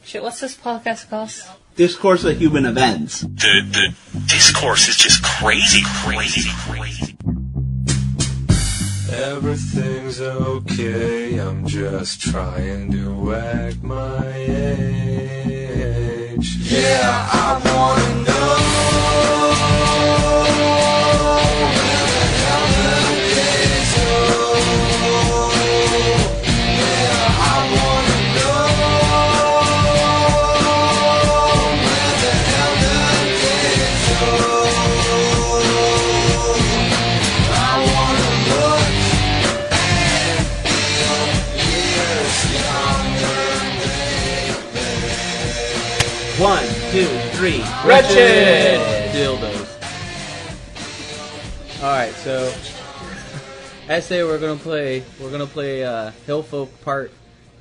Shit, what's this podcast called? Discourse of Human Events. The discourse is just crazy. Everything's okay, I'm just trying to act my age. Yeah, I wanna know where the hell the days go. Yeah, I wanna know where the hell the days go. I wanna look and feel years younger, baby. 1, 2, 3. Wretched! Dildos. Alright, so essay we're gonna play Hillfolk Part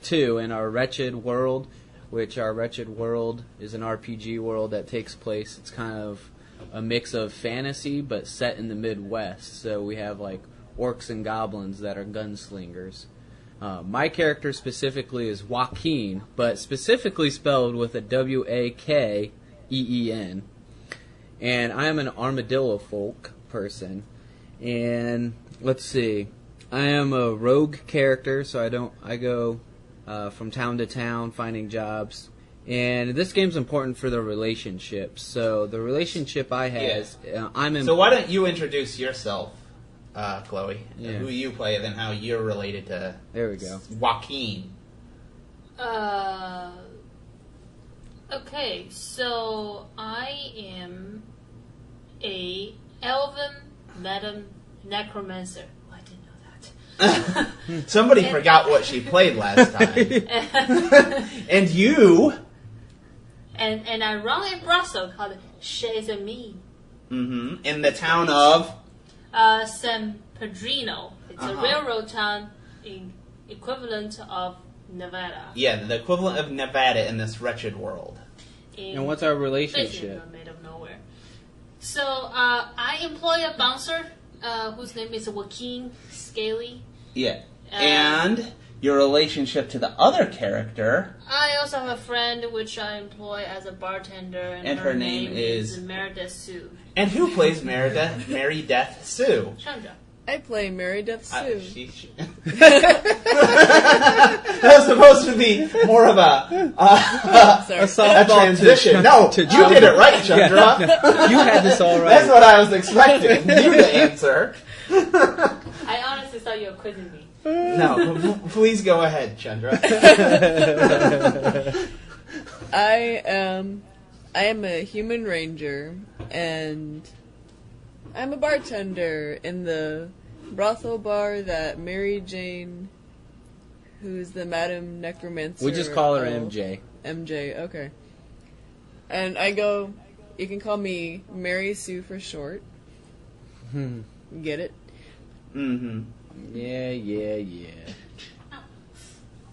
2 in our Wretched world, which our Wretched world is an RPG world that takes place, it's kind of a mix of fantasy but set in the Midwest. So we have like orcs and goblins that are gunslingers. My character specifically is Joaquin, but specifically spelled with a W-A-K-E-E-N. And I am an armadillo folk person. And let's see, I am a rogue character, so I go from town to town finding jobs. And this game's important for the relationships. So the relationship I has, I'm in. So why don't you introduce yourself, Chloe, Yeah. who you play, and then how you're related to There we go. Joaquin. Okay, so I am a elven madam necromancer. Oh, I didn't know that. Somebody forgot what she played last time. And you... And I run a brothel called Shades of Me. in the town of... San Pedrino. It's a railroad town equivalent of Nevada. Yeah, the equivalent of Nevada in this wretched world. And what's our relationship? Basically made of nowhere. So I employ a bouncer whose name is Joaquin Scaly. Yeah. And your relationship to the other character... I also have a friend which I employ as a bartender, and her name is Meredith Sue. And who plays Mary Death Sue? Chandra. I play Mary Death Sue. That was supposed to be more of a transition. No, you did it right, Chandra. You had this all right. That's what I was expecting. You to answer. I honestly thought you were quizzing me. No, please go ahead, Chandra. I am a human ranger, and I'm a bartender in the brothel bar that Mary Jane, who's the Madam Necromancer... We just call her MJ. MJ, okay. And I go, you can call me Mary Sue for short. Get it? Mm-hmm. Yeah.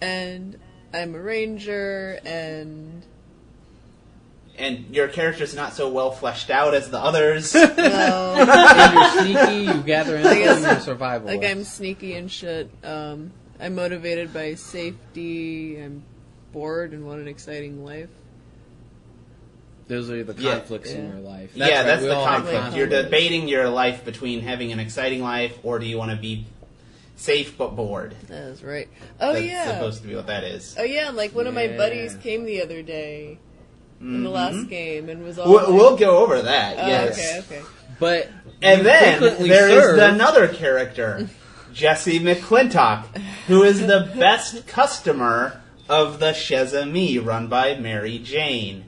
And I'm a ranger, and your character's not so well fleshed out as the others. well, And you're sneaky, you gather info, and you're survival. like I'm sneaky and shit. I'm motivated by safety. I'm bored and want an exciting life. Those are the conflicts in your life. That's we the all have conflict. You're debating your life between having an exciting life, or do you want to be safe but bored? That's right. Oh, That's yeah. supposed to be what that is. Oh, yeah, like one of my buddies came the other day in the last game and was all We'll go over that, oh, yes. Okay. But and then frequently there is served- another character, Jesse McClintock, who is the best customer of the Shazami run by Mary Jane.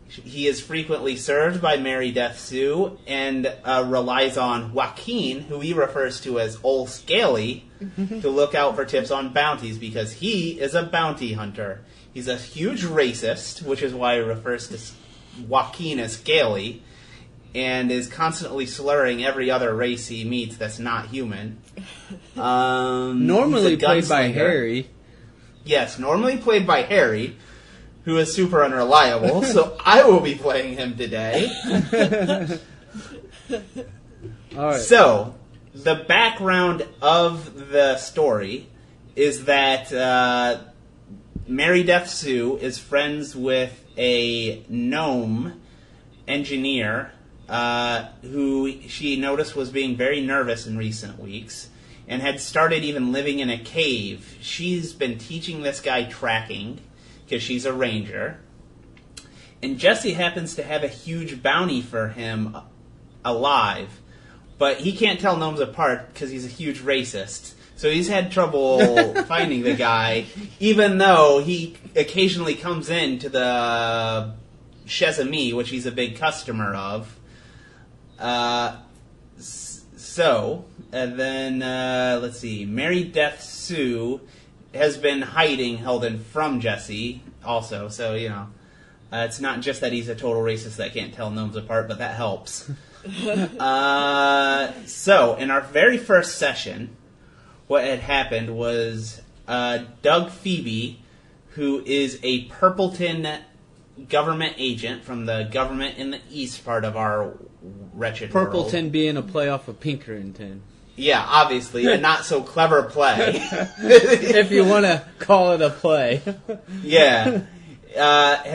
He is frequently served by Mary Death Sue and relies on Joaquin, who he refers to as Old Scaly, to look out for tips on bounties because he is a bounty hunter. He's a huge racist, which is why he refers to Joaquin as Scaly, and is constantly slurring every other race he meets that's not human. Normally he's a played by gunslinger. Harry. Yes, normally played by Harry, who is super unreliable, so I will be playing him today. All right. So, the background of the story is that Mary Death Sue is friends with a gnome engineer who she noticed was being very nervous in recent weeks and had started even living in a cave. She's been teaching this guy tracking because she's a ranger. And Jesse happens to have a huge bounty for him alive. But he can't tell gnomes apart because he's a huge racist. So he's had trouble finding the guy, even though he occasionally comes in to the Chezame, which he's a big customer of. And then, let's see, Mary Death Sue has been hiding Helden from Jesse also. So, it's not just that he's a total racist that can't tell gnomes apart, but that helps. So, in our very first session, what had happened was Doug Phoebe, who is a Purpleton government agent from the government in the east part of our wretched world. Purpleton being a play off of Pinkerton. Yeah, obviously, a not so clever play. If you want to call it a play. Yeah.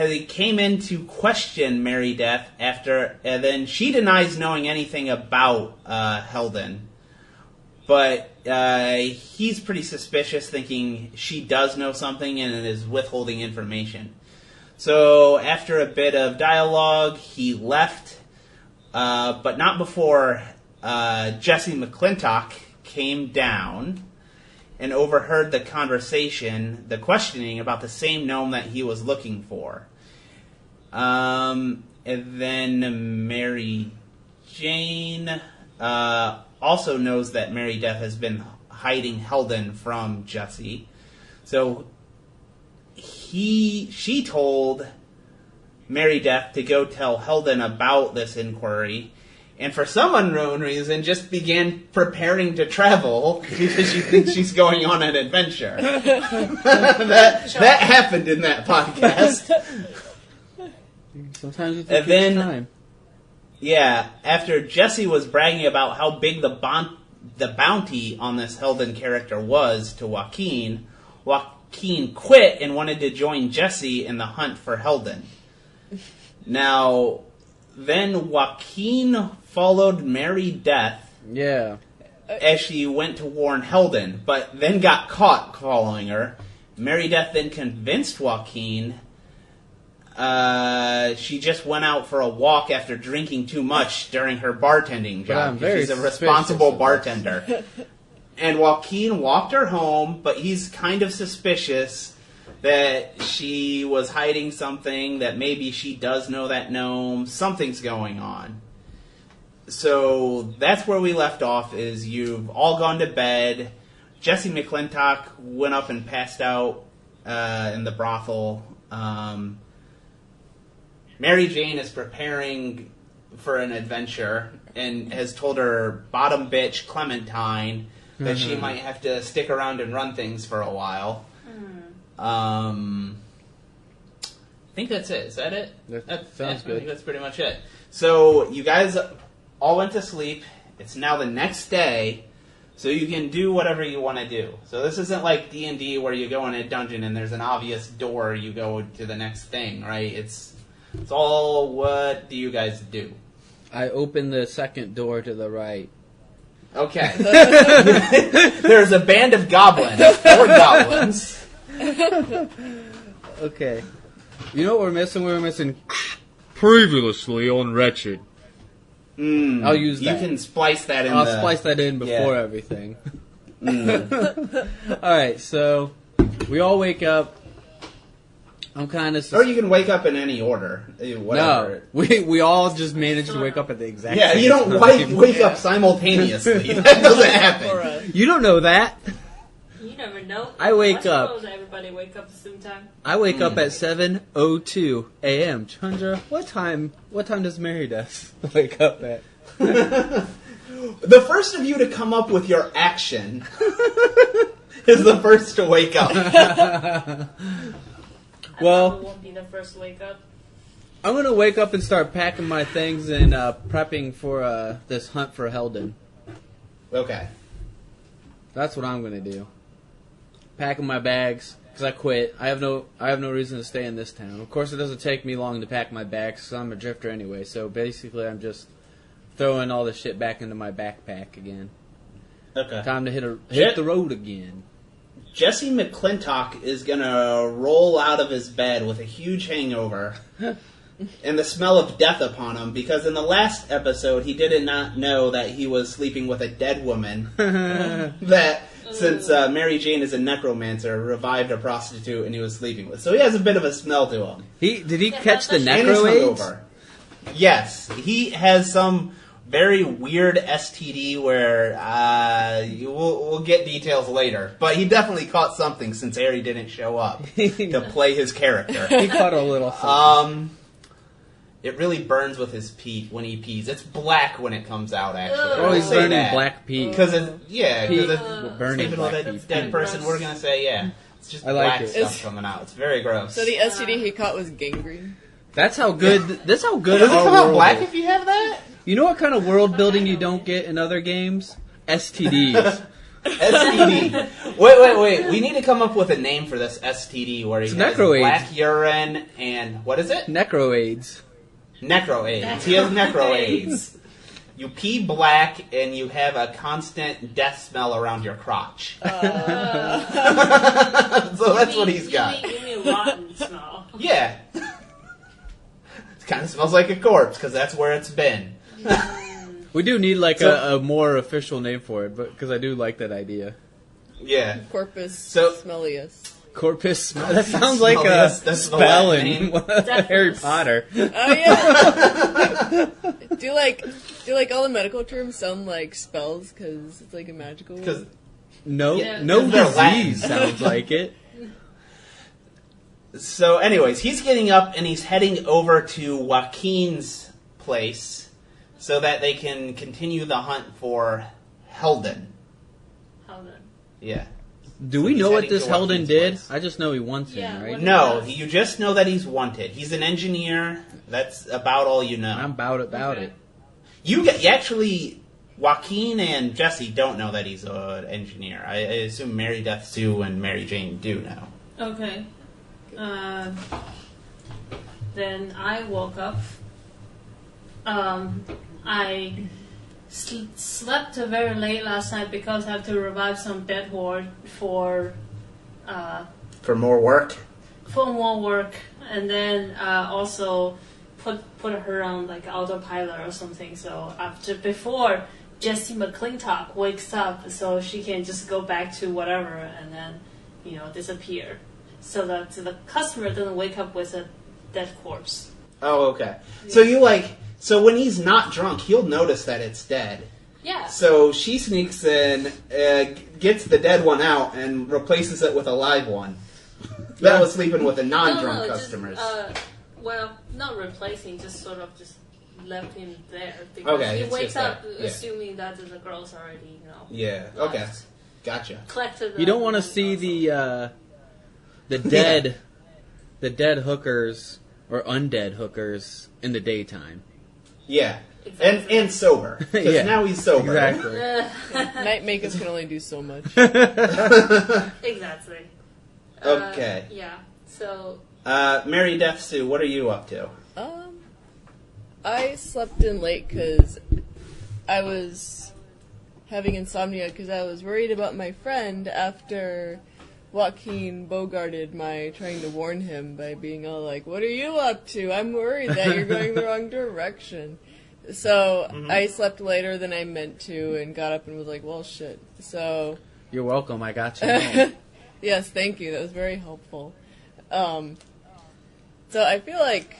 He came in to question Mary Death and then she denies knowing anything about Helden. But he's pretty suspicious, thinking she does know something and is withholding information. So after a bit of dialogue, he left, but not before Jesse McClintock came down and overheard the conversation, the questioning about the same gnome that he was looking for. And then Mary Jane also knows that Mary Death has been hiding Helden from Jesse. So she told Mary Death to go tell Helden about this inquiry, and for some unknown reason just began preparing to travel because she thinks she's going on an adventure. that happened in that podcast. Sometimes it takes time. Yeah, after Jesse was bragging about how big the bounty on this Helden character was to Joaquin quit and wanted to join Jesse in the hunt for Helden. Now, then Joaquin followed Mary Death as she went to warn Helden, but then got caught following her. Mary Death then convinced Joaquin she just went out for a walk after drinking too much during her bartending job. She's a responsible bartender. And Joaquin walked her home, but he's kind of suspicious that she was hiding something, that maybe she does know that gnome. Something's going on. So that's where we left off, is you've all gone to bed. Jesse McClintock went up and passed out in the brothel. Mary Jane is preparing for an adventure and has told her bottom bitch Clementine that she might have to stick around and run things for a while. I think that's it. Is that it? That sounds good. I think that's pretty much it. So you guys all went to sleep. It's now the next day, so you can do whatever you want to do. So this isn't like D&D where you go in a dungeon and there's an obvious door, you go to the next thing, right? It's all, what do you guys do? I open the second door to the right. Okay. There's a band of goblins, 4 goblins. Okay. You know what we're missing? We're missing Previously on Wretched. I'll use that. You can splice that in. I'll splice that in before everything. Alright, so we all wake up. I'm kind of... Or you can wake up in any order. Whatever. No, we all just managed to wake up at the exact same time. Yeah, you don't wake up simultaneously. That doesn't happen. You don't know that. You never know. I wake up. Everybody wake up at the same time. I wake up at 7:02 a.m. Chandra, what time does Mary Death wake up at? The first of you to come up with your action is the first to wake up. Well, I won't be the first to wake up. I'm gonna wake up and start packing my things and prepping for this hunt for Helden. Okay. That's what I'm gonna do. Packing my bags, because I quit. I have no reason to stay in this town. Of course, it doesn't take me long to pack my bags because I'm a drifter anyway. So basically, I'm just throwing all the shit back into my backpack again. Okay. Time to hit the road again. Jesse McClintock is gonna roll out of his bed with a huge hangover and the smell of death upon him because in the last episode he did not know that he was sleeping with a dead woman. That since Mary Jane is a necromancer, revived a prostitute and he was sleeping with. So he has a bit of a smell to him. Did he catch the And he's necro-AIDS? hungover. Yes, he has some very weird STD where we'll get details later. But he definitely caught something since Harry didn't show up to play his character. He caught a little something. It really burns with his pee when he pees. It's black when it comes out, actually. Oh, he's burning black pee. Because it's Burning sleeping black with a pee. dead person, we're going to say, yeah. It's just I like black it. stuff coming out. It's very gross. So the STD he caught was gangrene. That's how good. That's how good. Does it our come out world black is. if you have that? You know what kind of world building you don't get in other games? STDs. STD. Wait. We need to come up with a name for this STD where he It's has necro-AIDS. black urine and what is it? Necro-AIDS. Necro-AIDS. He has necro-AIDS. You pee black and you have a constant death smell around your crotch. So that's what he's got. You mean rotten smell. Yeah. It kind of smells like a corpse because that's where it's been. We do need like a more official name for it, but because I do like that idea. Yeah. Corpus So- smellius. Corpus. That sounds like a Smellius, that's the spell Latin in name. Harry Potter. Oh yeah. do like all the medical terms sound like spells because it's like a magical word? Because No, Yeah. no They're Latin. disease sounds like it. So, anyways, he's getting up and he's heading over to Joaquin's place so that they can continue the hunt for Helden. How then? Yeah. Do we He's know what heading this to Helden Joaquin's did? place. I just know he wants Yeah, him, right? what- No, you just know that he's wanted. He's an engineer. That's about all you know. I'm about Okay. it. You actually, Joaquin and Jesse don't know that he's an engineer. I assume Mary Death Sue and Mary Jane do know. Okay. Then I woke up. I slept very late last night because I have to revive some dead horde for For more work? more work, and then also put her on like autopilot or something. So before Jesse McClintock wakes up, so she can just go back to whatever and then disappear, so that the customer doesn't wake up with a dead corpse. Oh, okay. So when he's not drunk, he'll notice that it's dead. Yeah. So she sneaks in, gets the dead one out, and replaces it with a live one. That was sleeping with the non-drunk customers. Well, not replacing, just sort of just left him there because Okay, he it's wakes just up there, yeah. assuming that the girl's already Yeah, left. okay. Gotcha. Collected. You don't want to see the dead hookers or undead hookers in the daytime. Yeah. Exactly. And sober. Because Yeah. now he's sober. Exactly. Night makeup can only do so much. Exactly. Okay. Yeah. So Mary Death Sue, what are you up to? I slept in late because I was having insomnia because I was worried about my friend after Joaquin bogarted my trying to warn him by being all like, "What are you up to? I'm worried that you're going the wrong direction." So I slept later than I meant to and got up and was like, well, shit. So You're welcome. I got you. home. yes, thank you. That was very helpful. So I feel like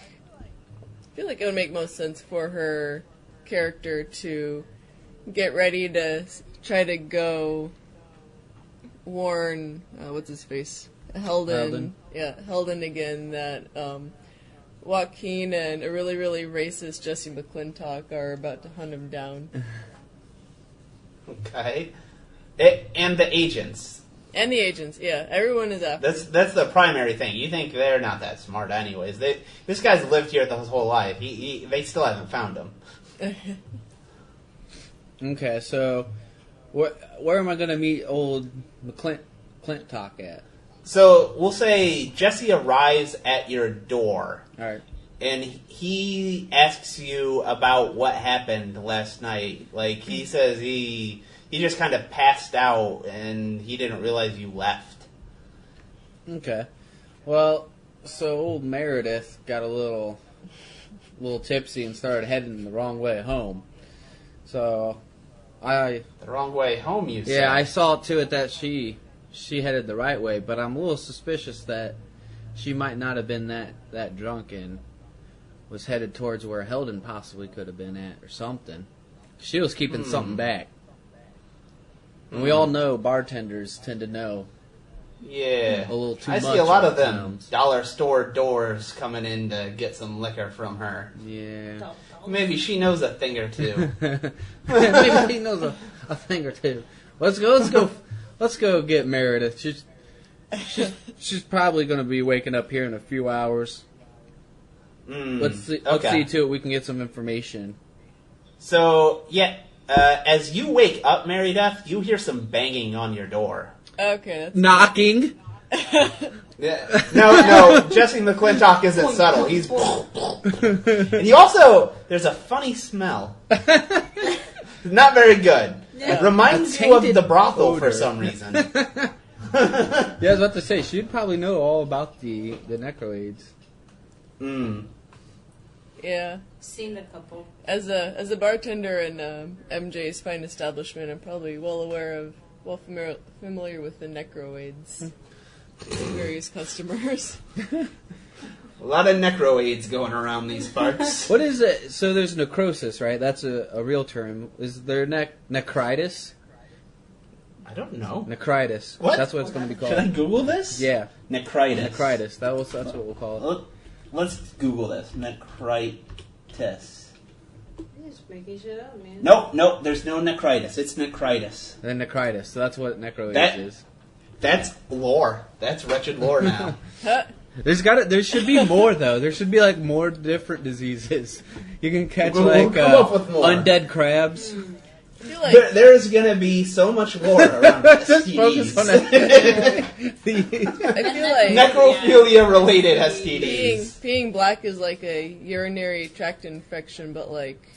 it would make most sense for her character to get ready to try to go warn what's his face, Helden. Yeah, Helden again. That Joaquin and a really, really racist Jesse McClintock are about to hunt him down. Okay. And the agents. And the agents, yeah. Everyone is after. That's the primary thing. You think they're not that smart anyways. This guy's lived here his whole life. They still haven't found him. Okay, so where am I going to meet old McClintock at? So we'll say Jesse arrives at your door, All right. and he asks you about what happened last night. Like, he says he just kind of passed out, and he didn't realize you left. Okay. Well, so old Meredith got a little tipsy and started heading the wrong way home. So The wrong way home, you say? Yeah, I saw to it that she headed the right way, but I'm a little suspicious that she might not have been that drunk and was headed towards where Heldon possibly could have been at or something. She was keeping something back. And we all know bartenders tend to know Yeah. a little too I much. see a lot of at them times. dollar store doors coming in to get some liquor from her. Yeah. Maybe she knows a thing or two. Maybe he knows a thing or two. Let's go get Meredith. She's probably going to be waking up here in a few hours. Let's see to it we can get some information. So, yeah, as you wake up, Meredith, you hear some banging on your door. Okay, that's Knocking. Yeah. No, Jesse McClintock isn't subtle. He's... And you also... There's a funny smell. Not very good. It reminds you of the brothel odor. for some reason. Yeah, I was about to say, she'd probably know all about the necroids. yeah. Seen a couple. As a bartender in MJ's fine establishment, I'm probably well familiar with the necroids. Various customers. A lot of necroids going around these parts. What is it? So there's necrosis, right? That's a real term. Is there necritis? I don't know. Necritis. What? That's what it's going to be called. Should I Google this? Yeah. Necritis. Necritis. That's what we'll call it. Let's Google this. Necritis. Just making shit up, man. Nope. There's no necritis. It's necritis. And then necritis. So that's what necroids That- is. That's lore. That's wretched lore now. There should be more though. There should be like more different diseases. You can catch We'll like come up with more. undead crabs. I feel like There's gonna be so much lore around Just focus on STDs. I feel like Necrophilia related STDs. peeing black is like a urinary tract infection, but like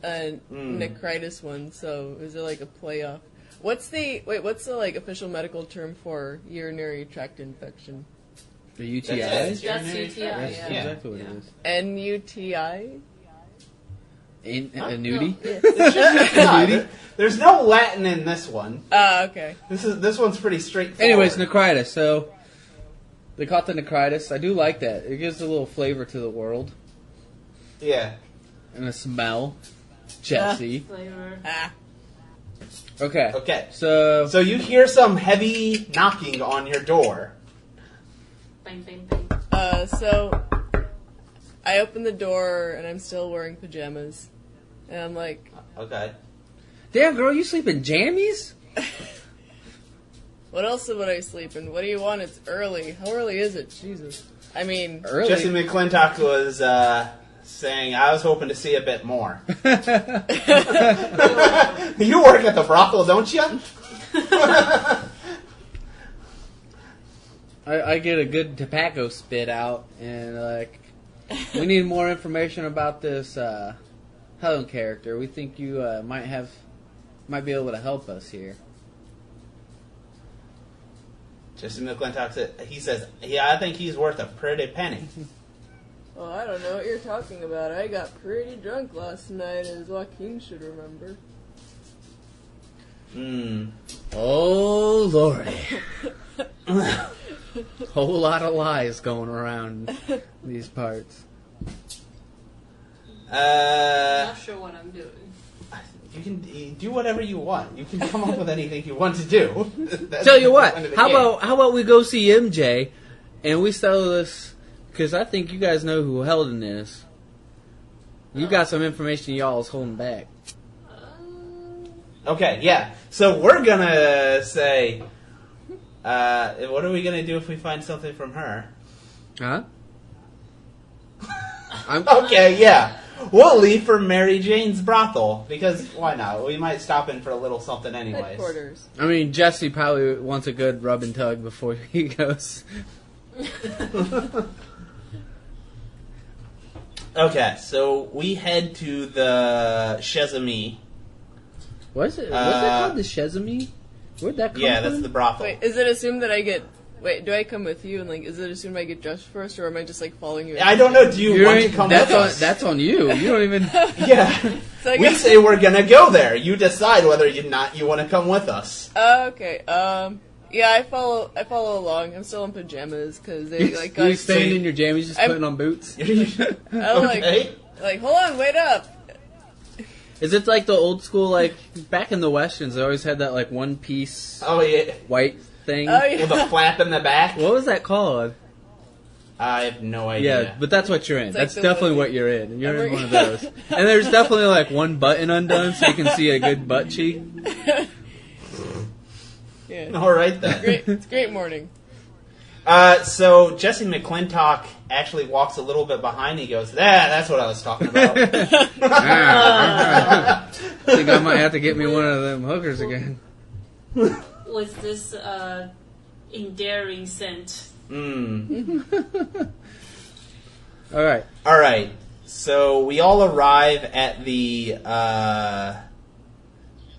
a necritis one. So is it like a play off? What's the like official medical term for urinary tract infection? The UTI. That's it. That's Urinary UTI, tract. yeah. Exactly what it NUTI? is. A nudie. Yeah, there's no Latin in this one. Okay. This one's pretty straightforward. Anyways, necritis. So they call it the necritis. I do like that. It gives a little flavor to the world Yeah. and a smell. Jesse. Flavor. Okay. Okay. So So you hear some heavy knocking on your door. Bang, bang, bang. So I open the door and I'm still wearing pajamas, and I'm like, Okay. damn girl, you sleep in jammies? what else would I sleep in? What do you want? It's early. How early is it? Jesus. I mean, Early. Jesse McClintock was saying, I was hoping to see a bit more. You work at the brothel, don't you? I get a good tobacco spit out, and like, we need more information about this Helen character. We think you might be able to help us here. Jesse McClintock says, yeah, I think he's worth a pretty penny. well, I don't know what you're talking about. I got pretty drunk last night, as Joaquin should remember. Oh lordy, whole lot of lies going around these parts. Not sure what I'm doing. You can do whatever you want. You can come up with anything you want to do. That's Tell you the what, point of the how game. about we go see MJ, and we settle this, because I think you guys know who Heldon is. You got some information y'all is holding back. Okay, yeah. So we're gonna say, what are we gonna do if we find something from her? Huh? Okay, yeah. We'll leave for Mary Jane's brothel, because why not? We might stop in for a little something anyways. Headquarters. I mean, Jesse probably wants a good rub and tug before he goes. Okay, so we head to the Chesame. What's it called? The Chesame? Where'd that come Yeah, from? that's the brothel. Wait, is it assumed that I get... Wait, do I come with you? And, like, is it assumed I get dressed first, or am I just, like, following you? I don't know. Do you want to come with us? That's on you. You don't even... Yeah. So I We guess- say we're gonna go there. You decide whether you want to come with us. Okay, yeah, I follow along. I'm still in pajamas, because they, like, you got... staying in your jammies, just putting on boots? I'm Okay. like, hold on, wait up. Is it like the old school, like, back in the Westerns, they always had that, like, one piece Oh, yeah. white thing? Oh, yeah. With a flap in the back? What was that called? I have no idea. Yeah, but that's what you're in. It's like That's the definitely one- what you're in. You're in Every- one of those. And there's definitely, like, one button undone so you can see a good butt cheek. Yeah. All right, then. It's a great morning. So Jesse McClintock actually walks a little bit behind. He goes, that's what I was talking about. I think I might have to get me one of them hookers again. With this endearing scent. All right. All right. So we all arrive at the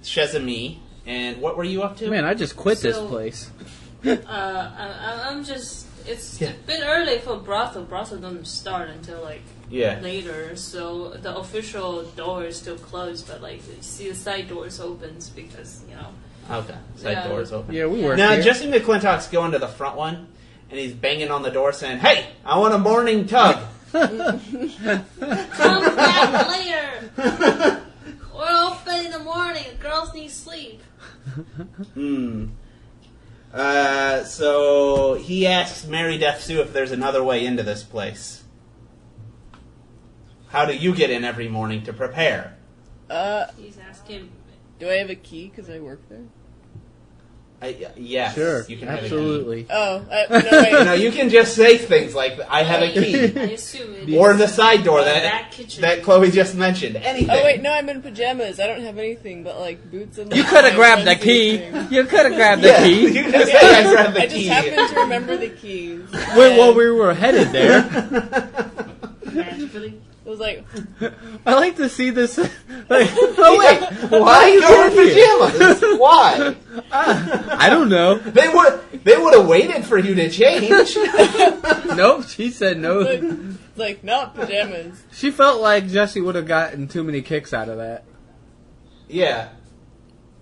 Chesame. And what were you up to? Man, I just quit this So- place. I'm just. It's a bit early for brothel. Brothel don't start until like Yeah. later, so the official door is still closed. But like, you see the side doors opens because Okay. Side Yeah. doors open. Yeah, we work Now, here. Jesse McClintock's going to the front one, and he's banging on the door saying, "Hey, I want a morning tug." come back later. We're open in the morning. The girls need sleep. So he asks Mary Death Sue if there's another way into this place. How do you get in every morning to prepare? He's asking. Do I have a key because I work there? Yes. Sure, You can have a key. absolutely. Oh, no, wait. No, you can just say things like, "I have a key," I assume it or is the side door that kitchen. that Chloe just mentioned. Anything. Oh wait, no, I'm in pajamas. I don't have anything but like boots and. You could have grabbed the key. You could have grabbed the Yeah, key. you can say, "I grabbed the I just key." happened to remember the keys. Well, we were headed there. magically. It was like, I like to see this. Like, oh wait, Why are you get wearing here? pajamas? Why? I don't know. They would have waited for you to change. Nope, she said no. like not pajamas. She felt like Jesse would have gotten too many kicks out of that. Yeah.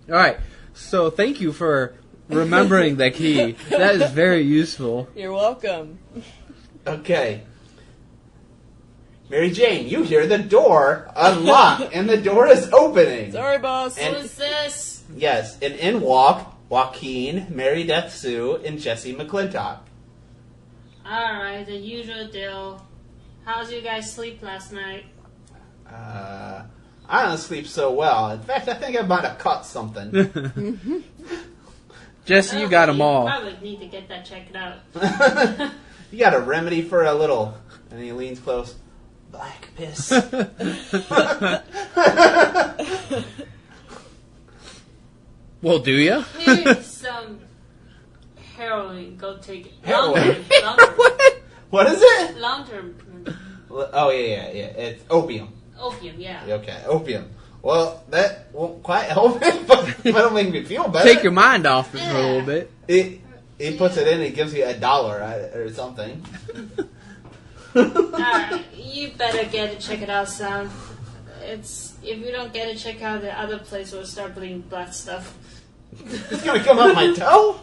All right, so thank you for remembering the key. That is very useful. You're welcome. Okay. Mary Jane, you hear the door unlock, and the door is opening. Sorry, boss. And- Who's this? Yes, and in walk Joaquin, Mary Death Sue, and Jesse McClintock. Alright, the usual deal. How's you guys sleep last night? I don't sleep so well. In fact, I think I might have caught something. Jesse, you got them You all. probably need to get that checked out. You got a remedy for a little... And he leans close. Black piss. Well, do ya? Here's some heroin. Go take it. Heroin? Long term. What is it? Long term. Oh, yeah. It's opium. Opium, yeah. Okay, opium. Well, that won't quite help it, but it'll make me feel better. Take your mind off it for a little bit. He puts it in, he gives you $1 or something. Alright, you better get it, check it out, son. If you don't get it, check out the other place will start bleeding blood stuff. It's gonna come out my toe?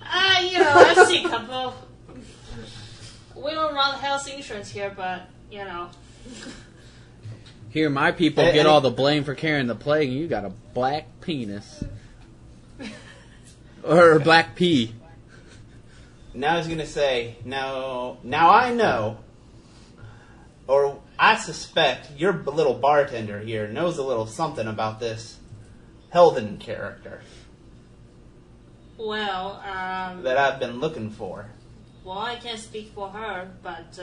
I've seen a couple. We don't run health insurance here, but, Here, my people get all the blame for carrying the plague, and you got a black penis. Or a black pea. Now he's gonna say, now I know, or I suspect your little bartender here knows a little something about this Helden character Well, that I've been looking for. I can't speak for her, but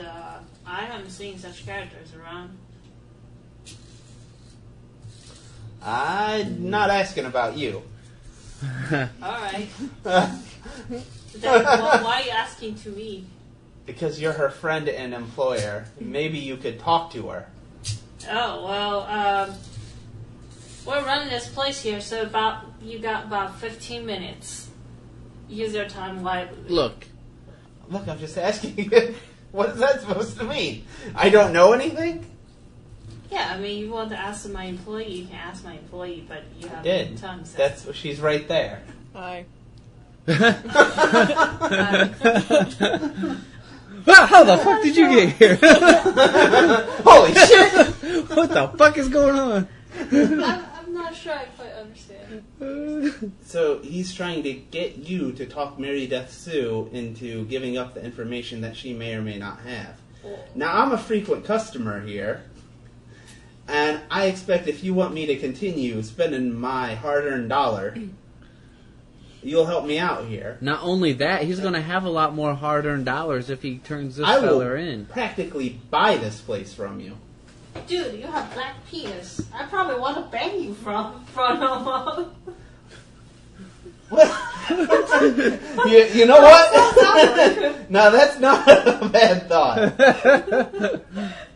I haven't seen such characters around. I'm not asking about you. Alright. Why are you asking to me? Because you're her friend and employer. Maybe you could talk to her. Oh, well, we're running this place here, so you got about 15 minutes. Use your time wisely. Look, I'm just asking you. What is that supposed to mean? I don't know anything? Yeah, I mean, you want to ask my employee, you can ask my employee, but you have Did. time. So. That's she's right there. Hi. how the fuck did you get here? Holy shit! What the fuck is going on? I'm not sure I quite understand. So he's trying to get you to talk Mary Death Sue into giving up the information that she may or may not have. Now, I'm a frequent customer here, and I expect if you want me to continue spending my hard-earned dollar, you'll help me out here. Not only that, he's going to have a lot more hard-earned dollars if he turns this I will feller in. practically buy this place from you. Dude, you have black penis. I probably want to bang you from now. You know what? No, that's not a bad thought.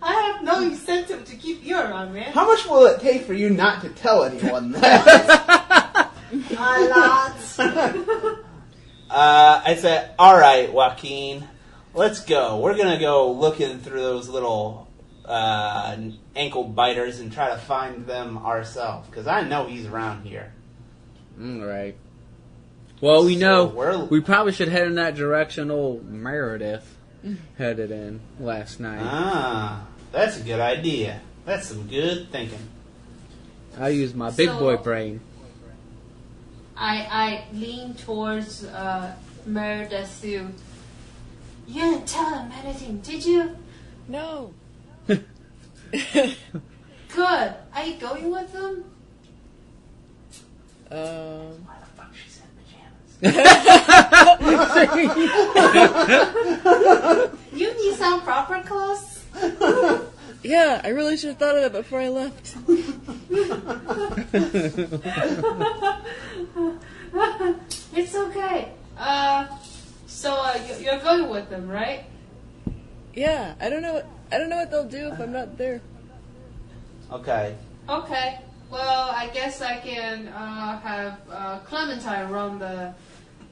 I have no incentive to keep you around, man. How much will it take for you not to tell anyone that? A lot. I said, all right, Joaquin, let's go. We're going to go looking through those little ankle biters and try to find them ourselves, because I know he's around here. Right. Well, we know So we probably should head in that direction old Meredith headed in last night. Ah, that's a good idea. That's some good thinking. I use my big boy brain. I lean towards Meredith Sue. You didn't tell him anything, did you? No. Good. Are you going with them? Why the fuck she's in pajamas? You need some proper clothes? Yeah, I really should have thought of that before I left. It's okay. So you're going with them, right? Yeah, I don't know what they'll do if I'm not there. Okay. Okay. Well, I guess I can have Clementine run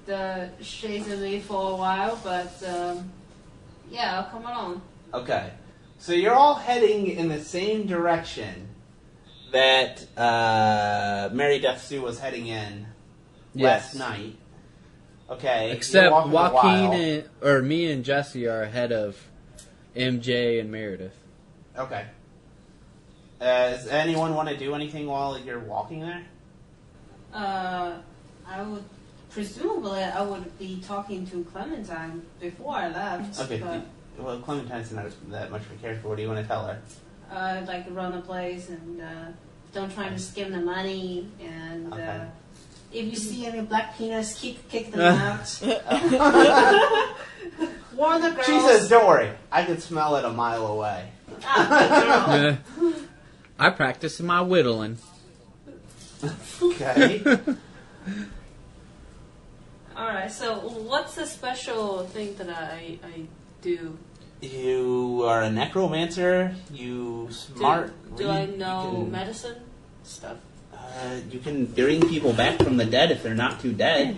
the Shades of Me for a while, but yeah, I'll come along. Okay. So you're all heading in the same direction that Mary Death Sue was heading in last night. Okay. Except you're walking a while. Joaquin or me and Jesse are ahead of MJ and Meredith. Okay. Does anyone want to do anything while you're walking there? I would presumably I would be talking to Clementine before I left. Okay. But, Well, Clementine's not that much of a character. What do you want to tell her? like run the place and don't try to skim the money and Okay. if you see any black penis, kick them out. Warn the girls. She says, "Don't worry, I can smell it a mile away." Ah, good girl. I practice my whittling. Okay. All right. So, what's the special thing that I do? You are a necromancer. You smart. Do I read- know you can, medicine stuff? You can bring people back from the dead if they're not too dead.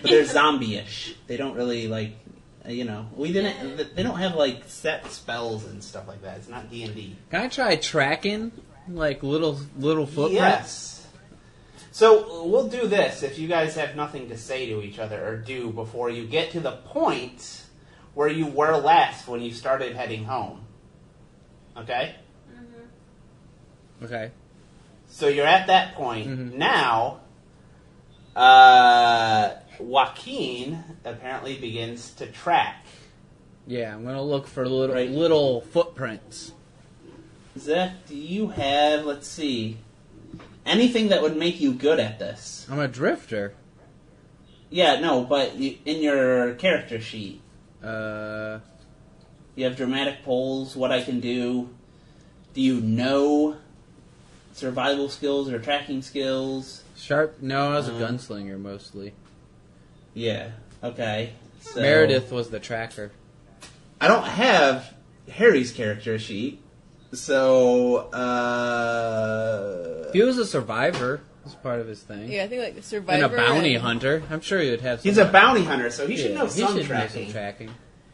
But they're zombie-ish. They don't really like. We didn't. They don't have like set spells and stuff like that. It's not D&D. Can I try tracking like little footprints? Yes. So we'll do this if you guys have nothing to say to each other or do before you get to the point where you were last when you started heading home. Okay? Okay. So you're at that point. Mhm. Now, Joaquin apparently begins to track. Yeah, I'm gonna look for Right. little footprints. Zach, do you have, let's see, anything that would make you good at this? I'm a drifter. Yeah, no, but in your character sheet, you have dramatic polls, what I can do. Do you know survival skills or tracking skills? Sharp? No, I was a gunslinger mostly. Yeah. Okay. So, Meredith was the tracker. I don't have Harry's character sheet, so He was a survivor. That's part of his thing. Yeah, I think like the survivor And a bounty hunter. I'm sure he'd have. he's a bounty hunter, so he should know some Know tracking. some tracking.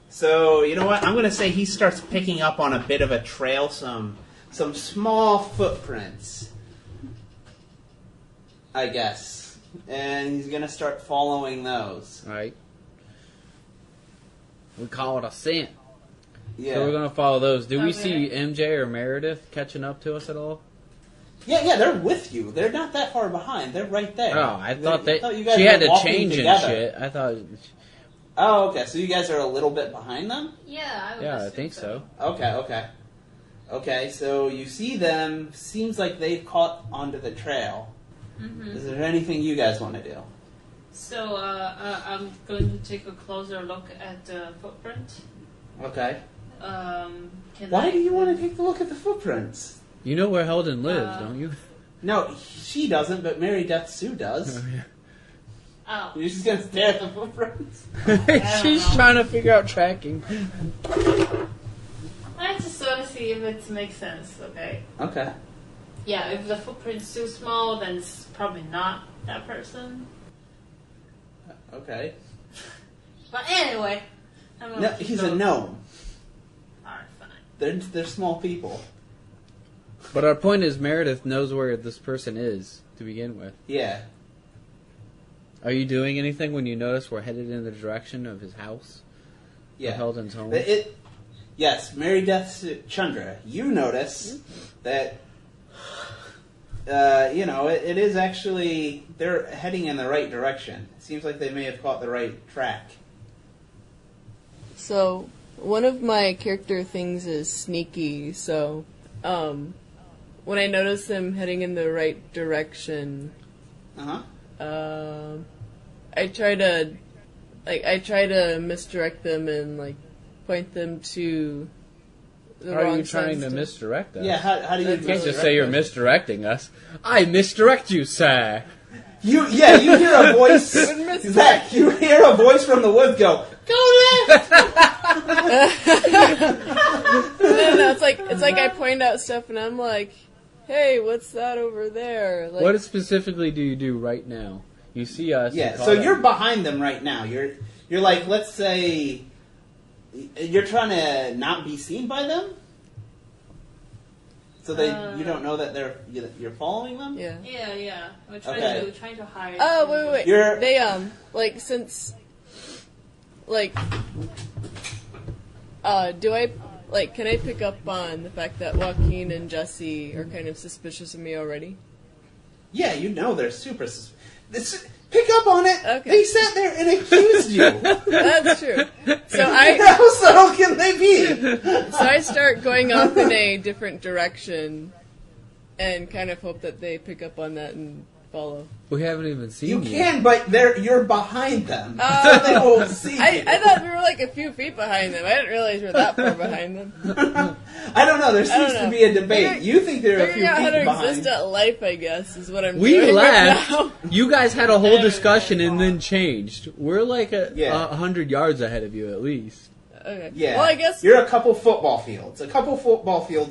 So you know what? I'm going to say he starts picking up on a bit of a trail, some small footprints, I guess, and he's going to start following those. Right. We call it a scent. Yeah. So we're gonna follow those. Do we Okay. see MJ or Meredith catching up to us at all? Yeah, they're with you. They're not that far behind. They're right there. Oh, I thought you guys she were had to walking change together. and shit. I thought. Oh, okay. So you guys are a little bit behind them? Yeah, Yeah, I assume think so. Okay, so you see them. Seems like they've caught onto the trail. Mm-hmm. Is there anything you guys want to do? So I'm going to take a closer look at the footprint. Okay. Can Why I, do you want to take a look at the footprints? You know where Helden lives, don't you? No, she doesn't, but Mary Death Sue does. Oh, You're just going to stare at the footprints? She's know. trying to figure out tracking. I just sort of see if it makes sense. Okay. Okay. Yeah, if the footprint's too small, then it's probably not that person. Okay. But anyway, I'm No, he's a gnome. Alright, fine. They're small people. But our point is, Meredith knows where this person is to begin with. Yeah. Are you doing anything when you notice we're headed in the direction of his house? Yeah. Helden's home. Yes, Mary Death Sue, Chandra, you notice that, it is actually, they're heading in the right direction. It seems like they may have caught the right track. So, one of my character things is sneaky, so, when I notice them heading in the right direction, Uh-huh. I try to misdirect them and, point them to the How wrong are you trying signs to misdirect us? Yeah, how do you You can't just misdirect say you're them? misdirecting us. I misdirect you, sir. You hear a voice. Zach, you hear a voice from the woods go, go left! No, it's like I point out stuff and I'm like, hey, what's that over there? Like, What specifically do you do right now? You see us. Yeah, you so call you're us. behind them right now. You're like, let's say, you're trying to not be seen by them? So you don't know that you're following them? yeah. Yeah. We're Okay. trying to hide. Oh, wait. You're- They, since, do I, can I pick up on the fact that Joaquin and Jesse are kind of suspicious of me already? Yeah, you know they're super pick up on it! Okay. They sat there and accused you! That's true. So How subtle can they be? I start going off in a different direction and kind of hope that they pick up on that and follow. We haven't even seen You can, but you're behind them. So they will see you. I thought we were a few feet behind them. I didn't realize we were that far behind them. I don't know, there seems know. to be a debate. You think they're a few Figuring out how feet to behind. exist at life, I guess, is what I'm We doing laughed. right now. You guys had a whole discussion and then changed. We're like Yeah. 100 yards ahead of you at least. Okay. Yeah. Well, I guess You're a couple football fields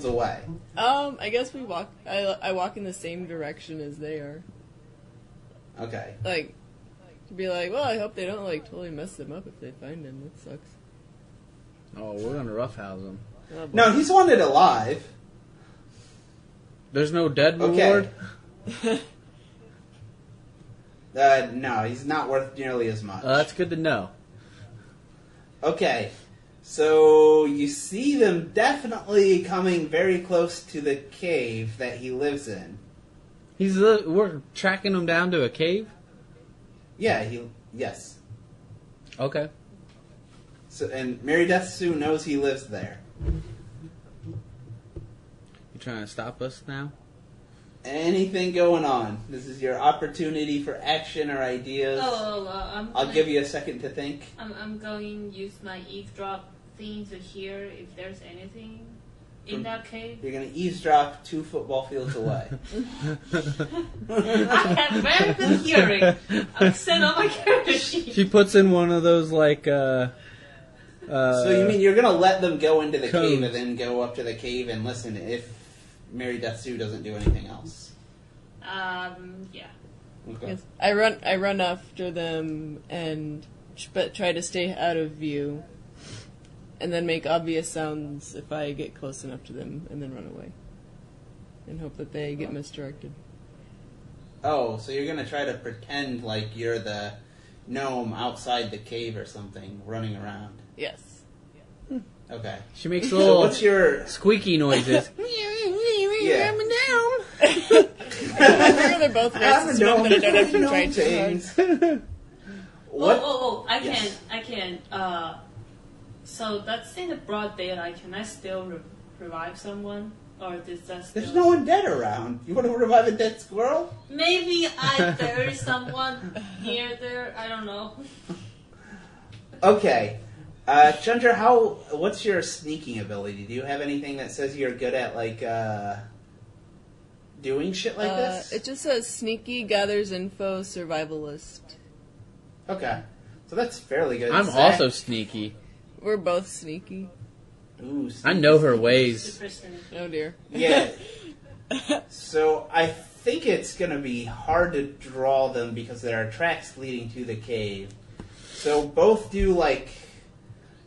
away. I guess we walk. I walk in the same direction as they are. Okay. To be like, well, I hope they don't totally mess them up if they find him. That sucks. Oh, we're gonna roughhouse them. Oh, boy. No, he's wanted alive. There's no dead Okay. reward? No, he's not worth nearly as much. That's good to know. Okay. So you see them definitely coming very close to the cave that he lives in. We're tracking him down to a cave? Yeah, yes. Okay. So and Mary Death Sue knows he lives there. You trying to stop us now? Anything going on? This is your opportunity for action or ideas. I'll give you a second to think. I'm going to use my eavesdrop thing to hear if there's anything. in that cave. You're going to eavesdrop 2 football fields away. I have very good hearing. I'm sent on my character sheet. She puts in one of those like. So you mean you're going to let them go into the cones. cave and then go up to the cave and listen if Mary Death Sue doesn't do anything else? Yeah. Okay. Yes. I run after them and but try to stay out of view, and then make obvious sounds if I get close enough to them, and then run away, and hope that they get misdirected. Oh, so you're going to try to pretend like you're the gnome outside the cave or something, running around. Yes. Okay. She makes So little what's your... squeaky noises. Yeah. I'm a gnome. I figure they're both racist enough that I don't have to try too hard. What? I Yes. can. So that's in the broad daylight. Can I still revive someone, or is that still? There's no one dead around. You want to revive a dead squirrel? Maybe I bury someone here, there. I don't know. Okay. Chandra, what's your sneaking ability? Do you have anything that says you're good at, like, doing shit like this? It just says sneaky, gathers info, survivalist. Okay. So that's fairly good. I'm Zach? also sneaky. We're both sneaky. Ooh, I know her ways. Super sneaky. Oh dear. Yeah. So I think it's going to be hard to draw them because there are tracks leading to the cave. So both do, like,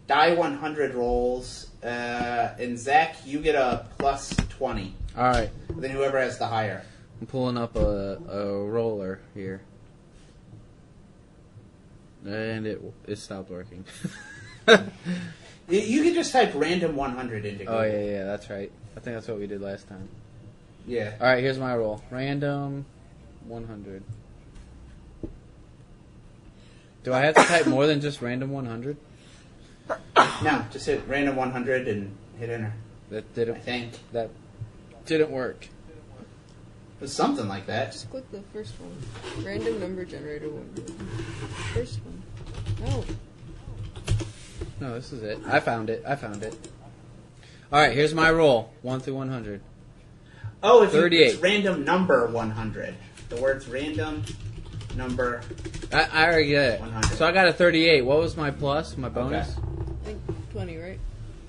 die 100 rolls, and Zach, you get a plus 20. All right, Then whoever has the higher. I'm pulling up a roller here, and it stopped working. You can just type random 100 into Google. Oh yeah, that's right. I think that's what we did last time. Yeah. All right, here's my roll. Random 100. Do I have to type more than just random 100? No, just hit random 100 and hit enter. That I didn't. think. That didn't work. It was something like that. Just click the first one. Random number generator one. First one. No. No, this is it. I found it. All right, here's my roll. 1 through 100. Oh, it's 38. random number 100. The word's random number. I already get it. 100. So I got a 38. What was my plus? My bonus? Okay. I think 20, right?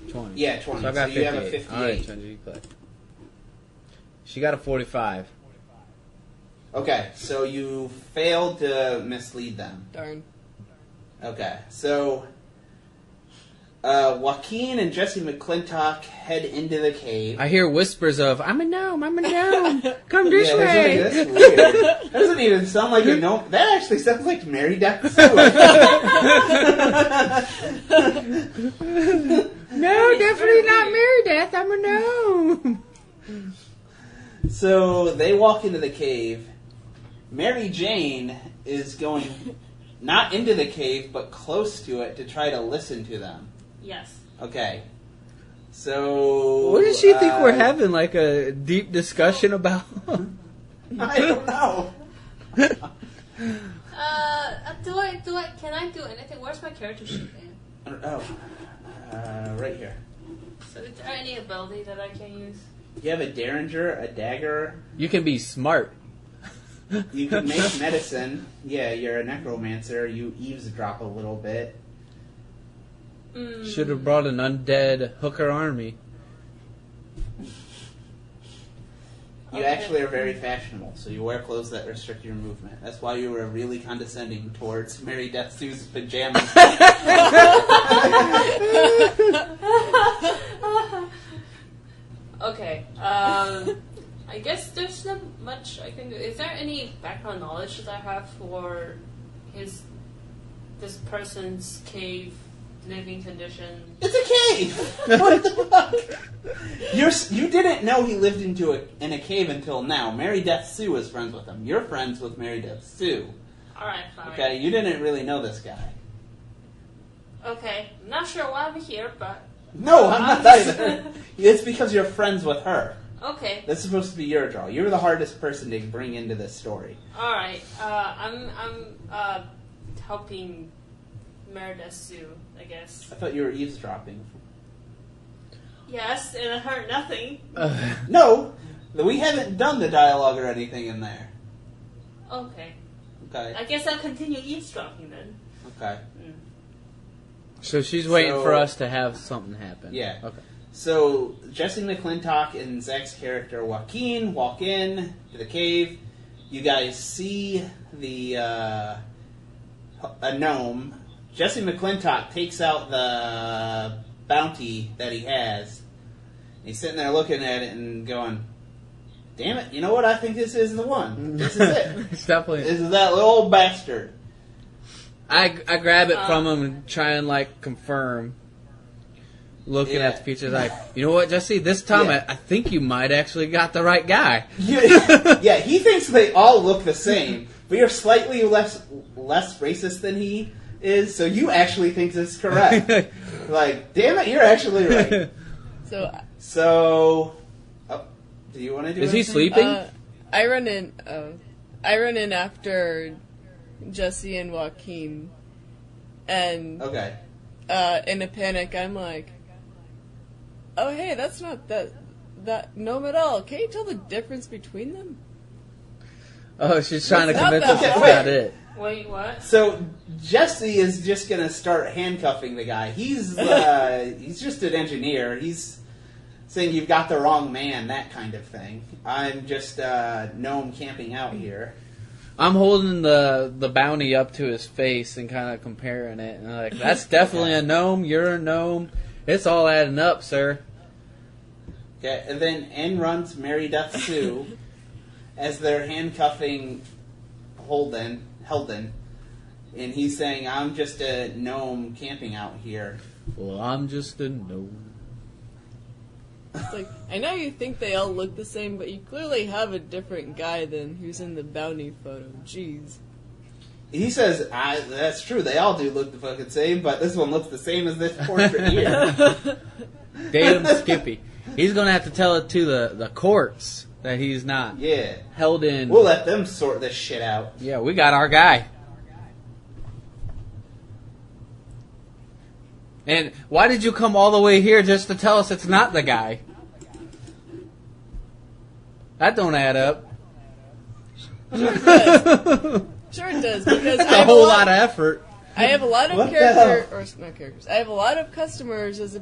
20. Yeah, 20. So I got So you 58. have a 58. All right, Chandra, you play. She got a 45. Okay, so you failed to mislead them. Darn. Okay, so Joaquin and Jesse McClintock head into the cave. I hear whispers of, I'm a gnome. Come this Yeah, way. that's weird. That doesn't even sound like a gnome. That actually sounds like Mary Death Sue. No, definitely not Mary Death. I'm a gnome. So they walk into the cave. Mary Jane is going not into the cave, but close to it to try to listen to them. Yes. Okay. So... What does she think we're having? Like a deep discussion about? I don't know. Can I do anything? Where's my character sheet, man? Right here. So is there any ability that I can use? You have a derringer, a dagger. You can be smart. You can make medicine. Yeah, you're a necromancer. You eavesdrop a little bit. Should have brought an undead hooker army. You actually are very fashionable, so you wear clothes that restrict your movement. That's why you were really condescending towards Mary Death Sue's pajamas. Okay. I guess there's not much I can do. Is there any background knowledge that I have for this person's cave living condition? It's a cave! What the fuck? You didn't know he lived in a cave until now. Mary Death Sue was friends with him. You're friends with Mary Death Sue. Alright, fine. Okay, you didn't really know this guy. Okay. I'm not sure why I'm here, but... No, I'm not either. It's because you're friends with her. Okay. That's supposed to be your draw. You're the hardest person to bring into this story. Alright. I'm helping Mary Death Sue, I guess. I thought you were eavesdropping. Yes, and I heard nothing. No, we haven't done the dialogue or anything in there. Okay. Okay. I guess I'll continue eavesdropping then. Okay. So she's waiting for us to have something happen. Yeah. Okay. So Jesse McClintock and Zach's character Joaquin walk in to the cave. You guys see a gnome. Jesse McClintock takes out the bounty that he has. He's sitting there looking at it and going, "Damn it! You know what? I think this is the one. This is it. It's definitely. This is that little old bastard." I grab it from him and try and confirm. Looking at the pictures, you know what, Jesse? This time, I think you might actually got the right guy. Yeah, he thinks they all look the same, but you're slightly less racist than he is, so you actually think this is correct. Damn it, you're actually right. So, do you want to do? Is anything? he sleeping? I run in after Jesse and Joaquin, and Okay. In a panic, I'm like, "Oh, hey, that's not that gnome at all. Can you tell the difference between them?" Oh, she's trying to That's not convince us that that's hard. not it. Wait, what? So Jesse is just gonna start handcuffing the guy. He's just an engineer. He's saying you've got the wrong man, that kind of thing. I'm just gnome camping out here. I'm holding the bounty up to his face and kind of comparing it, and I'm like, that's definitely a gnome. You're a gnome. It's all adding up, sir. Okay, and then in runs Mary Duff Sue as they're handcuffing Holden, and he's saying, "I'm just a gnome camping out here." Well, I'm just a gnome. It's like, I know you think they all look the same, but you clearly have a different guy than who's in the bounty photo. Jeez. He says, "That's true. They all do look the fucking same, but this one looks the same as this portrait here." Damn Skippy. He's going to have to tell it to the courts that he's not held in. We'll let them sort this shit out. Yeah, we got our guy. And why did you come all the way here just to tell us it's not the guy? That don't add up. Sure it does. Sure it does, because That's a whole lot of effort. I have a lot of I have a lot of customers as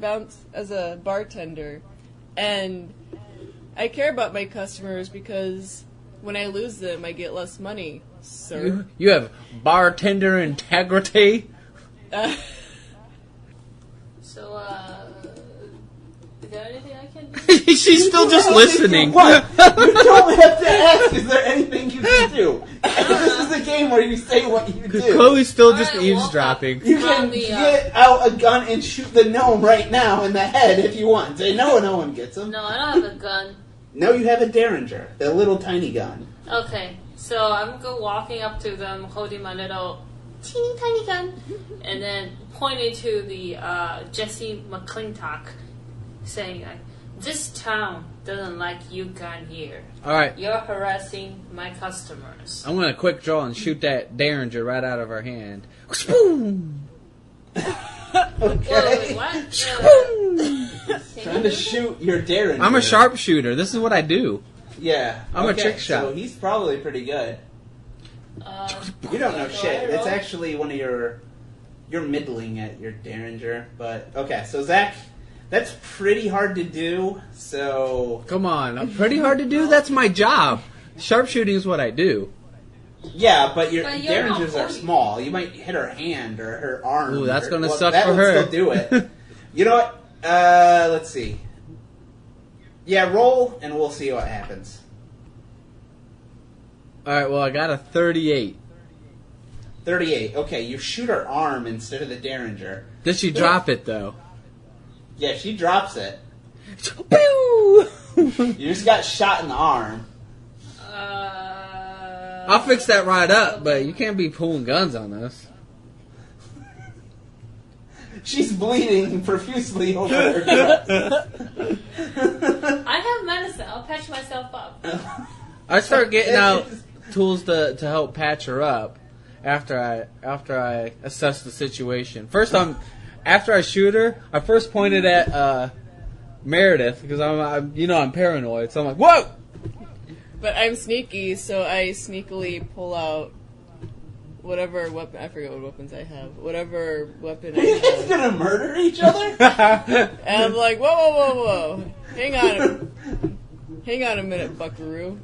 a bartender, and I care about my customers because when I lose them, I get less money, sir. You have bartender integrity. So, is there anything I can do? She's still just listening. What? You don't have to ask, is there anything you can do? This is a game where you say what you do. Chloe's still just Alright, eavesdropping. You can get out a gun and shoot the gnome right now in the head if you want. Say, no one gets him. No, I don't have a gun. No, you have a Derringer, the little tiny gun. Okay, so I'm walking up to them, holding my little teeny tiny gun, and then pointing to the Jesse McClintock, saying, "This town doesn't like you gone here. Alright, You're harassing my customers." I'm going to quick draw and shoot that Derringer right out of her hand. Boom! Okay. Wait, what? Trying to shoot your Derringer. I'm a sharpshooter. This is what I do. Yeah. I'm a trick shot. So he's probably pretty good. You don't know shit. It's actually one of you're middling at your Derringer, but okay. So Zach, that's pretty hard to do. So Come on, pretty hard to do? That's my job. Sharpshooting is what I do. yeah, but your But you're Derringers not are small. You might hit her hand or her arm. Ooh, that's gonna well, suck that for would her. Still do it. You know what? Let's see. Yeah, roll and we'll see what happens. Alright, well, I got a 38. 38. Okay, you shoot her arm instead of the Derringer. Did she drop it, though? Yeah, she drops it. Pew! You just got shot in the arm. I'll fix that right up, but you can't be pulling guns on us. She's bleeding profusely over her dress. I have medicine. I'll patch myself up. I start getting out tools to help patch her up after I assess the situation. First, after I shoot her, I first pointed at Meredith, because I'm paranoid. So I'm like, whoa! But I'm sneaky, so I sneakily pull out whatever weapon. I forget what weapons I have. Whatever weapon I Are you guys have. gonna murder each other? And I'm like, whoa. Hang on a minute, buckaroo.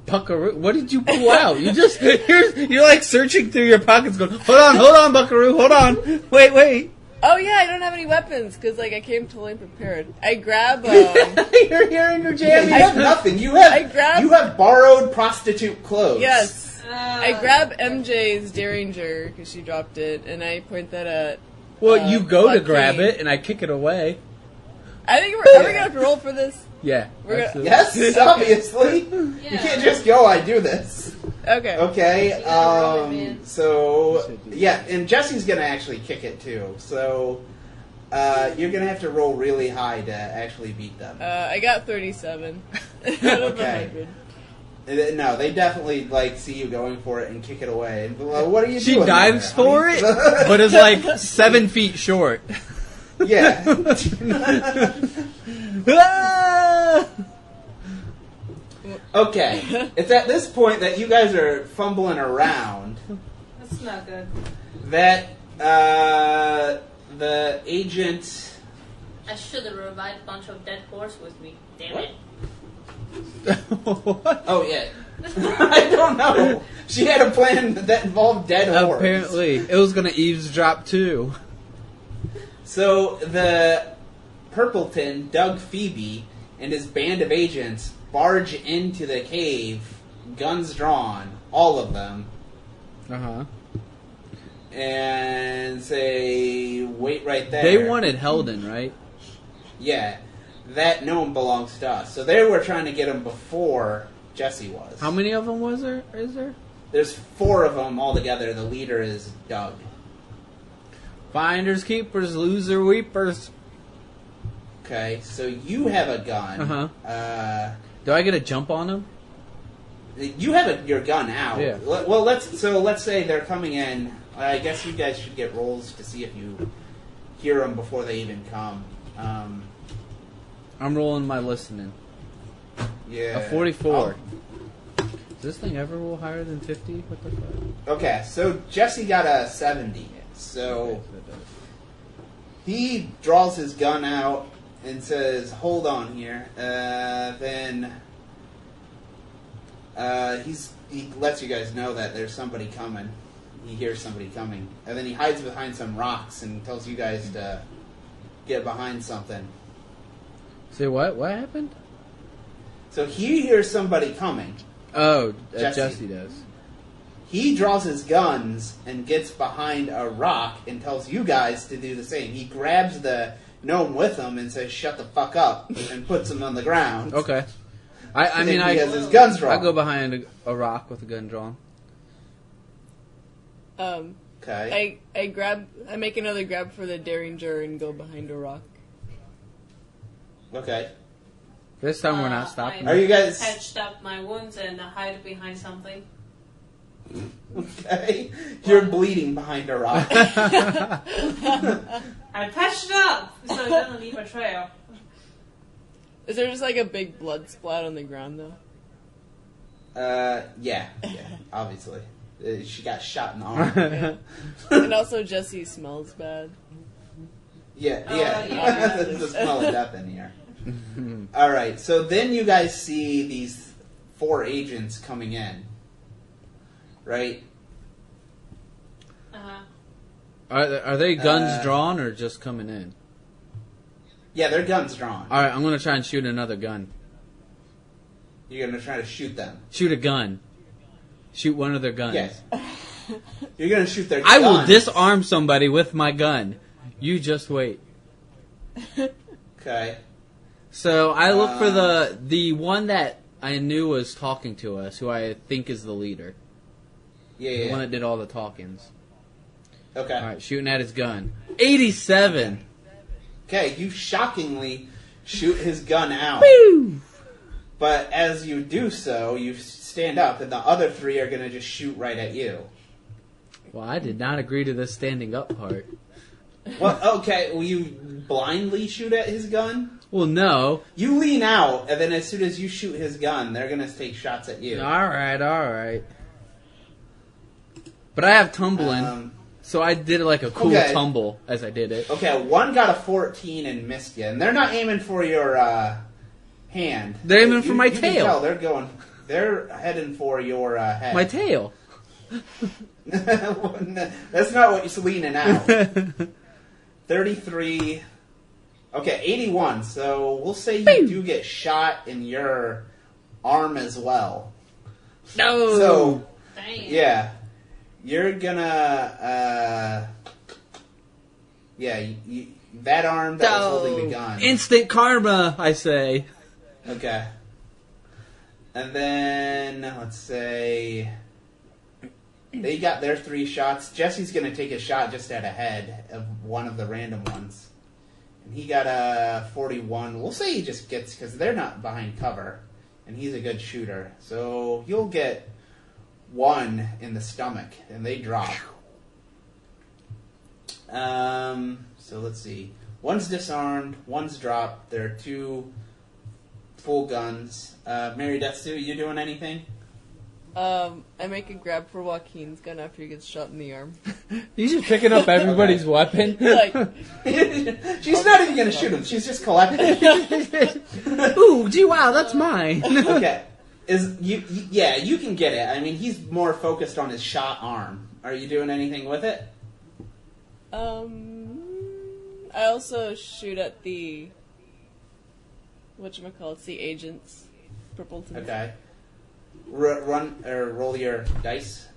Buckaroo? What did you pull out? You're like searching through your pockets going, hold on, Buckaroo, hold on. Wait. Oh yeah, I don't have any weapons, because I came totally prepared. I grab, You're hearing your Yeah, jam. you have nothing. You have borrowed prostitute clothes. yes. I grab MJ's Derringer, because she dropped it, and I point that at... Well, you go to Lucky. grab it, and I kick it away. I think are we going to have to roll for this? Yeah. We're gonna- absolutely. Yes, obviously. You can't just go, I do this. Okay. Okay, so, yeah, and Jesse's gonna actually kick it too, so, you're gonna have to roll really high to actually beat them. I got 37. Okay. No, they definitely, see you going for it and kick it away. And, what are you She doing? dives there, for honey? it, but is like 7 feet short. Yeah. Ah! Okay, it's at this point that you guys are fumbling around That's not good. that the agent... I should have revived a bunch of dead horse with me. Damn What? it. What? Oh, yeah. I don't know. She had a plan that involved dead horse. Apparently, it was gonna eavesdrop too. So the Purpleton, Doug Phoebe, and his band of agents barge into the cave, guns drawn, all of them, and say, wait right there. They wanted Helden, right? Yeah, that gnome belongs to us. So they were trying to get him before Jesse was. How many of them is there? There's 4 of them altogether. The leader is Doug. Finders, keepers, loser, weepers. Okay, so you have a gun. Do I get a jump on them? You have your gun out. Yeah. Well, let's say they're coming in. I guess you guys should get rolls to see if you hear them before they even come. I'm rolling my listening. Yeah. A 44. Oh. Does this thing ever roll higher than 50? What the fuck? Okay, so Jesse got a 70. So he draws his gun out and says, "Hold on here." Then he lets you guys know that there's somebody coming. He hears somebody coming, and then he hides behind some rocks and tells you guys to get behind something. Say what? What happened? So he hears somebody coming. Oh, Jesse. Jesse does. He draws his guns and gets behind a rock and tells you guys to do the same. He grabs the gnome with him and says, "Shut the fuck up," and puts him on the ground. Okay. I mean, he has his guns drawn. I go behind a rock with a gun drawn. Okay. I make another grab for the Derringer and go behind a rock. Okay. This time we're not stopping. Are you guys patched up my wounds and hide behind something? okay? You're bleeding behind a rock. I patched it up so it doesn't leave a trail. Is there just like a big blood splat on the ground though? Yeah, obviously. She got shot in the arm. And also Jesse smells bad. Yeah. yeah. There's the smell of death in here. Alright, so then you guys see these 4 agents coming in. Right? Are they guns drawn or just coming in? Yeah, their guns drawn. Alright, I'm going to try and shoot another gun. You're going to try to shoot them. Shoot a gun. Shoot one of their guns. Yes. You're going to shoot their I guns. will disarm somebody with my gun. You just wait. Okay. So I look for the one that I knew was talking to us, who I think is the leader. Yeah. The one that did all the talkings. Okay. Alright, shooting at his gun. 87! Okay, you shockingly shoot his gun out. Woo! But as you do so, you stand up, and the other 3 are going to just shoot right at you. Well, I did not agree to this standing up part. Well, okay. Will you blindly shoot at his gun? Well, no. You lean out, and then as soon as you shoot his gun, they're gonna take shots at you. All right. But I have tumbling, so I did like a cool tumble as I did it. Okay, one got a 14 and missed you, and they're not aiming for your hand. They're aiming for my you tail. Can tell they're heading for your head. My tail. That's not what you're leaning out. 33. Okay, 81. So we'll say you do get shot in your arm as well. No. So, Dang. yeah. You're gonna, that arm that was holding the gun. Instant karma, I say. Okay. And then, let's say, they got their 3 shots. Jesse's gonna take a shot just at a head of one of the random ones. And he got a 41. We'll say he just gets, because they're not behind cover. And he's a good shooter. So, you'll get 1 in the stomach, and they drop. So let's see. One's disarmed, one's dropped. There are 2 full guns. Mary Deathstew, you doing anything? I make a grab for Joaquin's gun after he gets shot in the arm. He's just picking up everybody's weapon. Like, She's not even going to shoot him. She's just collecting. Ooh, gee, wow, that's mine. Okay. You can get it. I mean, he's more focused on his shot arm. Are you doing anything with it? I also shoot at the whatchamacallit, the agents. Purpleton. Okay. Run or roll your dice.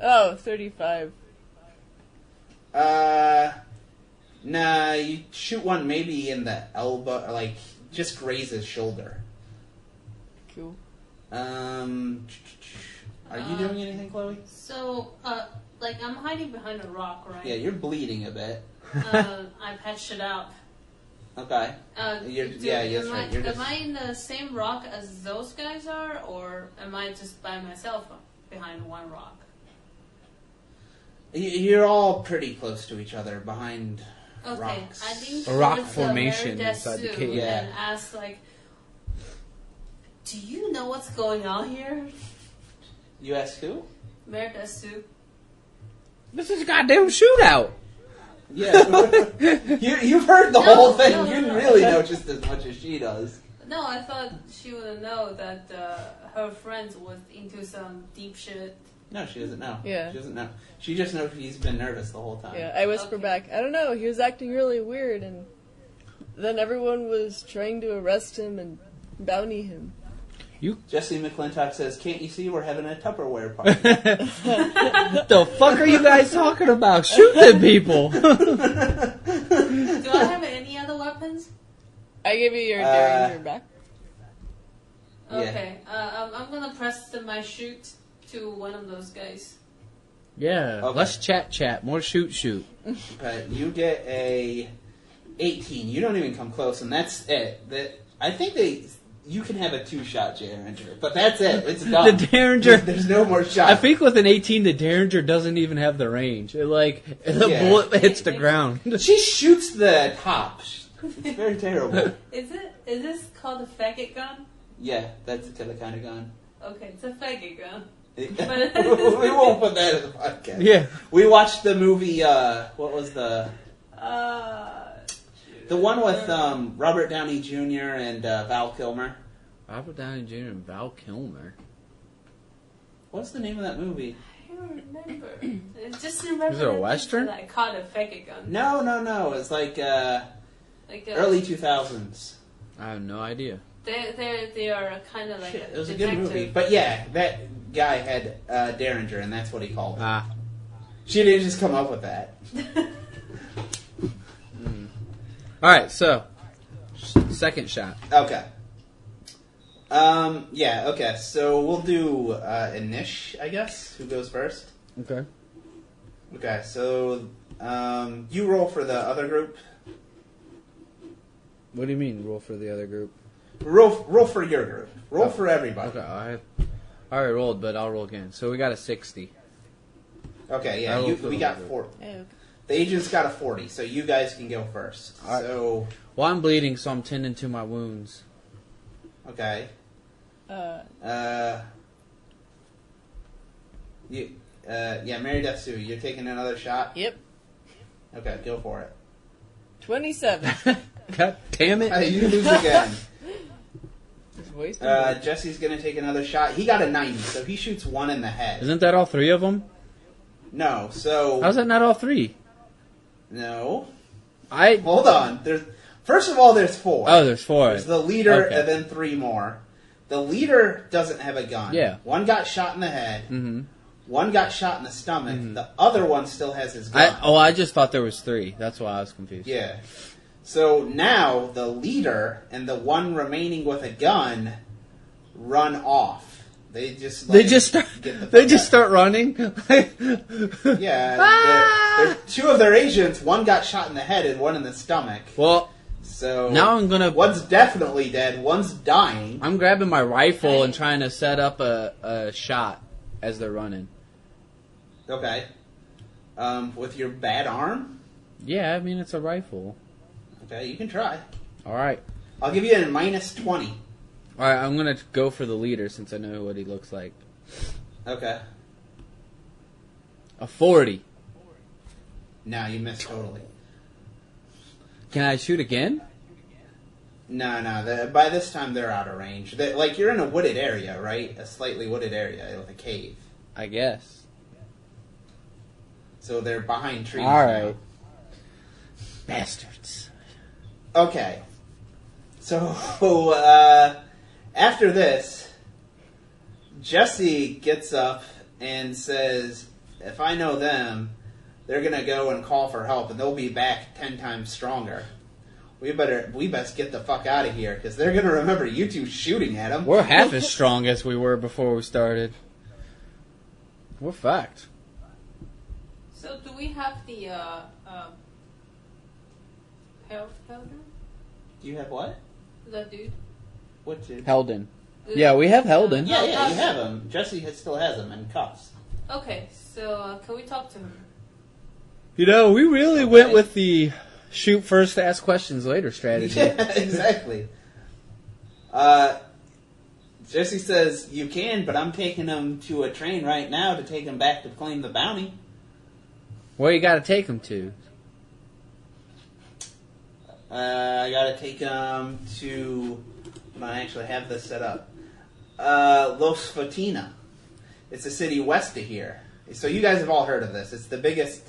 Oh, 35. Nah, you shoot one maybe in the elbow, like just graze his shoulder. Cool. Are you doing anything, Chloe? So, I'm hiding behind a rock, right? Yeah, you're bleeding a bit. I patched it up. Okay. That's right. Am I in the same rock as those guys are, or am I just by myself behind one rock? You're all pretty close to each other behind rocks. I think A rock towards formation Mary inside the Deathstew cave. Yeah. and ask, do you know what's going on here? You ask who? Mary Deathstew. This is a goddamn shootout. Yeah. You've heard the whole thing. No, You no. really know just as much as she does. No, I thought she would know that her friends was into some deep shit. No, she doesn't know. Yeah. She doesn't know. She just knows he's been nervous the whole time. Yeah, I whisper Okay. back, I don't know, he was acting really weird, and then everyone was trying to arrest him and bounty him. Jesse McClintock says, "Can't you see we're having a Tupperware party?" The fuck are you guys talking about? Shoot them people. Do I have any other weapons? I give you your derringer back. Yeah. Okay, I'm gonna press my shoot to one of those guys. Yeah, Okay. let's chat. More shoot. But you get a 18. You don't even come close, and that's it. I think you can have a 2-shot Derringer, but that's it. It's done. The Derringer. There's no more shots. I think with an 18, the Derringer doesn't even have the range. The bullet hits the ground. She shoots the top. It's very terrible. Is this called a faggot gun? Yeah, that's the kind of gun. Okay, it's a faggot gun. We won't put that in the podcast. Yeah. We watched the movie, what was the one with Robert Downey Jr. and Val Kilmer? Robert Downey Jr. and Val Kilmer. What's the name of that movie? I don't remember. I just remember. Is it a Western? That I caught a faggot gun. No. It's like early 2000s. I have no idea. They are kind of like Shit, a it was detective. a good movie. But yeah, that guy had Derringer, and that's what he called it. Ah. She didn't just come up with that. Alright, so. Second shot. Okay. Okay. So we'll do Inish, I guess. Who goes first? Okay. Okay, so you roll for the other group. What do you mean, roll for the other group? Roll for your group. Roll for everybody. Okay, I already rolled, but I'll roll again. So we got a 60. Okay, yeah, I roll for we the got group. 4. Oh, The agent's got a 40, so you guys can go first. All right. So, Well, I'm bleeding, so I'm tending to my wounds. okay. Mary Death Sue, you're taking another shot? Yep. Okay, go for it. 27. God damn it. You lose again. Just wasting Jesse's gonna take another shot. He got a 90, so he shoots one in the head. Isn't that all three of them? No, so... How's that not all three? No. I... Hold on. First of all, there's 4. Oh, there's 4. There's the leader, Okay. and then 3 more. The leader doesn't have a gun. Yeah. One got shot in the head. Mm-hmm. One got shot in the stomach. The other one still has his gun. I just thought there was 3. That's why I was confused. Yeah. So now the leader and the one remaining with a gun run off. They just start running. Yeah. 2 of their agents. One got shot in the head and one in the stomach. Well, so now I'm gonna. One's definitely dead. One's dying. I'm grabbing my rifle and trying to set up a shot as they're running. Okay. With your bad arm? Yeah, I mean it's a rifle. Okay, you can try. All right. I'll give you a minus 20. All right, I'm gonna go for the leader since I know what he looks like. Okay. A 40. No, you missed totally. Can I shoot again? No. By this time, they're out of range. You're in a wooded area, right? A slightly wooded area with a cave. I guess. So they're behind trees. All now. right. Bastards. Okay. So, after this, Jesse gets up and says, if I know them, they're going to go and call for help, and they'll be back 10 times stronger. We best get the fuck out of here, because they're going to remember you two shooting at them. We're half as strong as we were before we started. We're fucked. So do we have the health powder? You have what? The dude? What dude? Helden. Yeah, we have Helden. Yeah, you have him. Jesse still has him in cuffs. Okay, so can we talk to him? You know, we really went with the shoot first, ask questions later strategy. Yeah, exactly. Jesse says, you can, but I'm taking him to a train right now to take him back to claim the bounty. Where you gotta take him to? I gotta take him to... I actually have this set up. Los Fatina. It's a city west of here. So you guys have all heard of this. It's the biggest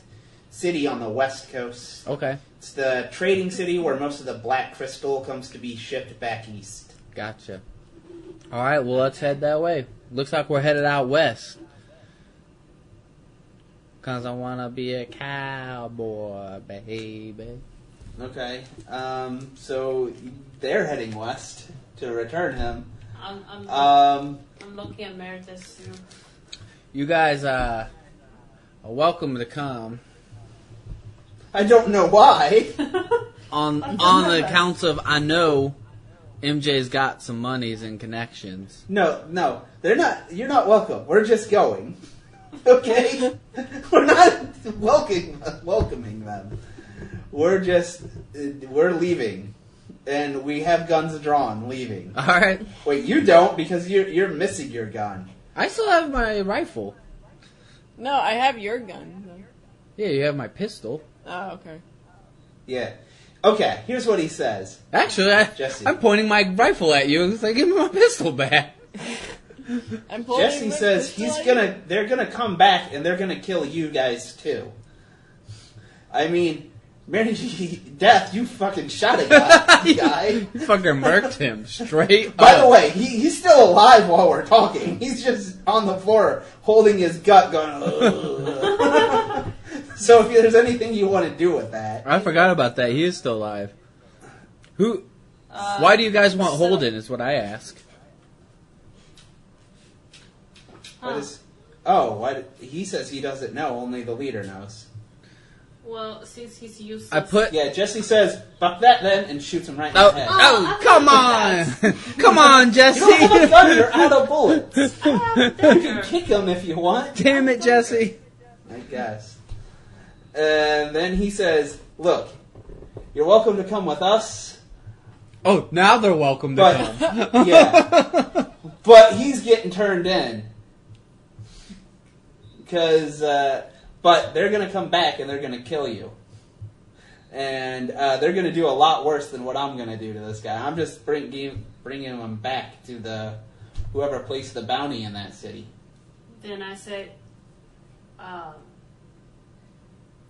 city on the west coast. Okay. It's the trading city where most of the black crystal comes to be shipped back east. Gotcha. Alright, well, let's head that way. Looks like we're headed out west. Because I want to be a cowboy, baby. Okay. So they're heading west to return him. I'm looking at Meredith too. You guys are welcome to come. I don't know why. On the accounts of, I know MJ's got some monies and connections. No, they're not. You're not welcome. We're just going. Okay, we're not welcoming them. We're leaving, and we have guns drawn. Leaving. All right. Wait, you don't because you're missing your gun. I still have my rifle. No, I have your gun. Though. Yeah, you have my pistol. Oh, okay. Yeah. Okay. Here's what he says. Actually, Jesse. I'm pointing my rifle at you. It's like, give me my pistol back. I'm pulling Jesse my says pistol at you. they're gonna come back and they're gonna kill you guys too. I mean, Mary Death, you fucking shot a guy. You fucking murked him straight By up. the way, he's still alive while we're talking. He's just on the floor holding his gut going, ugh. So if there's anything you want to do with that. I forgot about that. He is still alive. Why do you guys want Holden is what I ask. He says he doesn't know, only the leader knows. Well, since he's useless. Yeah, Jesse says, fuck that then, and shoots him right in the head. Come on! Come on, Jesse! You don't have a gun, you're out of bullets. You Dagger. can kick him if you want. Damn it, Jesse. I guess. And then he says, "Look, you're welcome to come with us." Oh, now they're welcome to come. Yeah. But he's getting turned in. But they're going to come back and they're going to kill you. And they're going to do a lot worse than what I'm going to do to this guy. I'm just bringing him back to whoever placed the bounty in that city. Then I said,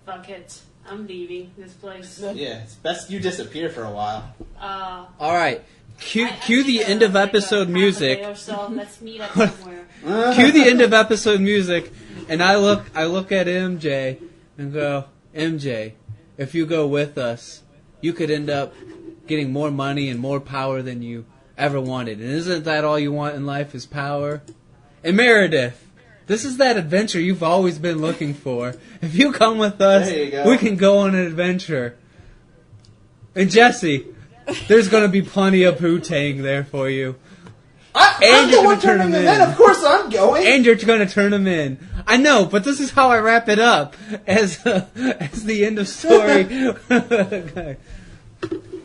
fuck it. I'm leaving this place. Yeah, it's best you disappear for a while. All right. Cue the end of episode music. Or so. Let's meet up somewhere. Cue the end of episode music, and I look at MJ and go, MJ, if you go with us, you could end up getting more money and more power than you ever wanted. And isn't that all you want in life is power? And Meredith, this is that adventure you've always been looking for. If you come with us, we can go on an adventure. And Jesse, there's going to be plenty of Wu-Tang there for you. I'm the one turning him in. Of course I'm going. And you're going to turn him in. I know, but this is how I wrap it up as the end of story.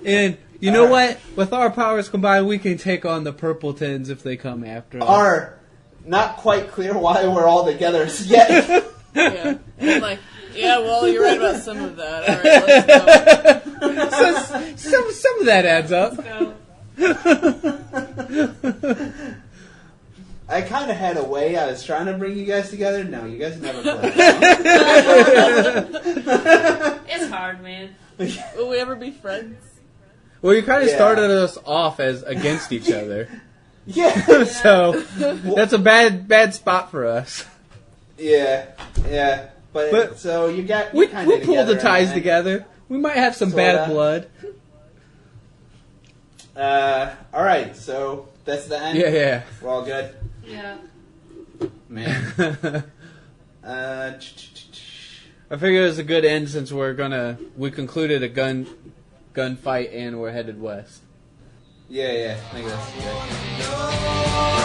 And you know what? With our powers combined, we can take on the Purpletons if they come after us. Are not quite clear why we're all together yet. Yeah. I'm like, yeah, well, you're right about some of that. All right, let's go. Some of that adds up. I kind of had a way. I was trying to bring you guys together. No, you guys never played. It's hard, man. Will we ever be friends? Well, you kind of started us off as against each other. Yeah. So that's a bad spot for us. Yeah. But so you got we pull the ties together. We might have some bad blood. All right. So that's the end. Yeah. We're all good. Yeah. Man. I figure it was a good end since we concluded a gunfight and we're headed west. Yeah. I think that's good.